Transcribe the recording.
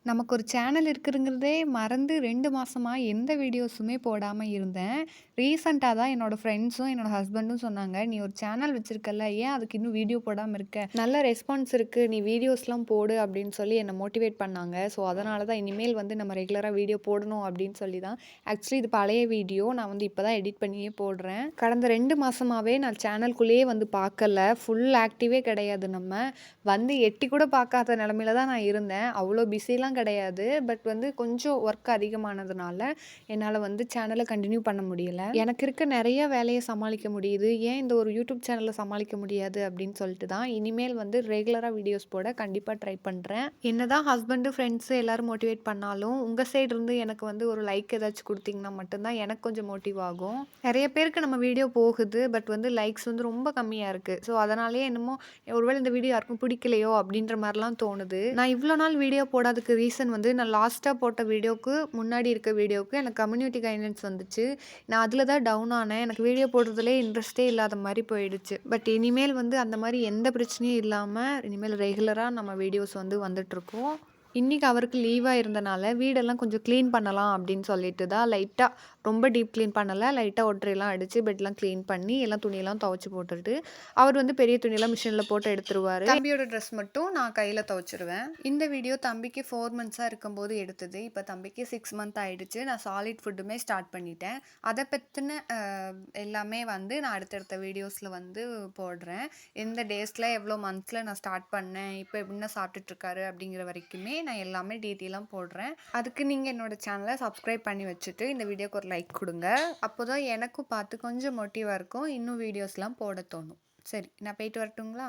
நமக்கு ஒரு சேனல் இருக்குதுங்கிறதே மறந்து 2 மாசமா எந்த வீடியோஸுமே போடாம இருந்தேன். ரீசென்ட்டா தான் என்னோட ஃப்ரெண்ட்ஸும், என்னோட ஹஸ்பண்டும் சொன்னாங்க, "நீ ஒரு சேனல் வச்சிருக்கல்ல, ஏன் அதுக்கு இன்னும் வீடியோ போடாம இருக்க? நல்ல ரெஸ்பான்ஸ் இருக்கு. நீ வீடியோஸ்லாம் போடு" அப்படின்னு சொல்லி என்ன மோட்டிவேட் பண்ணாங்க. ஸோ, அதனால தான் இனிமேல் வந்து நம்ம ரெகுலரா வீடியோ போடணும் அப்படின்னு சொல்லி தான். ஆக்சுவலி இது பழைய வீடியோ. நான் வந்து இப்ப தான் எடிட் பண்ணியே போடுறேன். கடந்த 2 மாசமாவே நான் சேனலுக்குள்ளேயே வந்து பார்க்கல. ஃபுல் ஆக்டிவே கிடையாது நம்ம. வந்து எட்டி கூட பார்க்காத நிலமையில தான் நான் இருந்தேன். அவ்வளோ பிஸிலாம் கிடையாது. பட் வந்து கொஞ்சம் ஒர்க் அதிகமானதுனால, என்னால வந்து சேனல கன்டின்யூ பண்ண முடியல. எனக்கு இருக்க நெறைய வேலைய சமாளிக்க முடியுது. ஏன் இந்த ஒரு யூடியூப் சேனல சமாளிக்க முடியாது அப்படின்னு சொல்லிட்டு தான், இனிமேல் வந்து ரெகுலரா வீடியோஸ் போட கண்டிப்பா ட்ரை பண்றேன். என்னதான் ஹஸ்பண்டு, ஃப்ரெண்ட்ஸு எல்லாரும் மோட்டிவேட் பண்ணாலும், உங்க சைடு இருந்து எனக்கு வந்து ஒரு லைக் ஏதாச்சும் குடுத்தீங்கன்னா மட்டும் தான் எனக்கு கொஞ்சம் மோட்டிவ் ஆகும். நெறைய பேருக்கு நம்ம வீடியோ போகுது. பட் வந்து லைக்ஸ் வந்து ரொம்ப கம்மியா இருக்கு. ஸோ அதனாலேயே என்னமோ ஒருவேள இந்த வீடியோ யாருக்கும் பிடிக்கலையோ அப்படின்ற மாரிலாம் தோணுது. நான் இவ்ளோ நாள் வீடியோ போடாததுக்கு ரீசன் வந்து நான் லாஸ்ட்டா போட்ட வீடியோக்கு முன்னாடி இருக்க வீடியோவுக்கு எனக்கு கம்யூனிட்டி கைட்லைன்ஸ் வந்துச்சு. நான் அதில தான் டவுன் ஆனேன். எனக்கு வீடியோ போடுறதுலயே இன்ட்ரெஸ்ட்டே இல்லாத மாரி போயிடுச்சு. பட் இனிமேல் வந்து அந்த மாரி எந்த பிரச்சனையும் இல்லாம இனிமேல் ரெகுலரா நம்ம வீடியோஸ் வந்து வந்துட்டுருக்கும். இன்னைக்கு அவருக்கு லீவா இருந்தனால வீடெல்லாம் கொஞ்சம் கிளீன் பண்ணலாம் அப்படின்னு சொல்லிட்டு தான் லைட்டா ரொம்ப டீப் கிளீன் பண்ணல. லைட்டா ஒட்டறைலாம் அடிச்சு பெட்லாம் கிளீன் பண்ணி எல்லாம் துணியெல்லாம் துவைச்சு போட்டுட்டு, அவர் வந்து பெரிய துணியெல்லாம் மிஷின்ல போட்டு எடுத்துருவாரு. தம்பியோட ட்ரெஸ் மட்டும் நான் கையில துவைச்சுருவேன். இந்த வீடியோ தம்பிக்கு 4 மந்த்ஸா இருக்கும்போது எடுத்தது. இப்ப தம்பிக்கு 6 மந்த் ஆயிடுச்சு. நான் சாலிட் ஃபுட்டுமே ஸ்டார்ட் பண்ணிட்டேன். அத பத்தின எல்லாமே வந்து நான் அடுத்தடுத்த வீடியோஸ்ல வந்து போடுறேன். எந்த டேஸ்ல, எவ்வளோ மந்த்ஸ்ல நான் ஸ்டார்ட் பண்ணேன், இப்ப என்ன சாப்பிட்டுட்டு இருக்காரு அப்படிங்கிற வரைக்குமே நான் எல்லாமே டீட்டெயிலா போடுறேன். அதுக்கு நீங்க என்னோட சேனல சப்ஸ்கிரைப் பண்ணி வச்சுட்டு, இந்த வீடியோக்கு ஒரு லைக் குடுங்க. அப்போதான் எனக்கும் பார்த்து கொஞ்சம் மோட்டிவா இருக்கும். இன்னும் வீடியோஸ்லாம் போட தோணும். சரி, நான் போயிட்டு வரட்டுங்களா?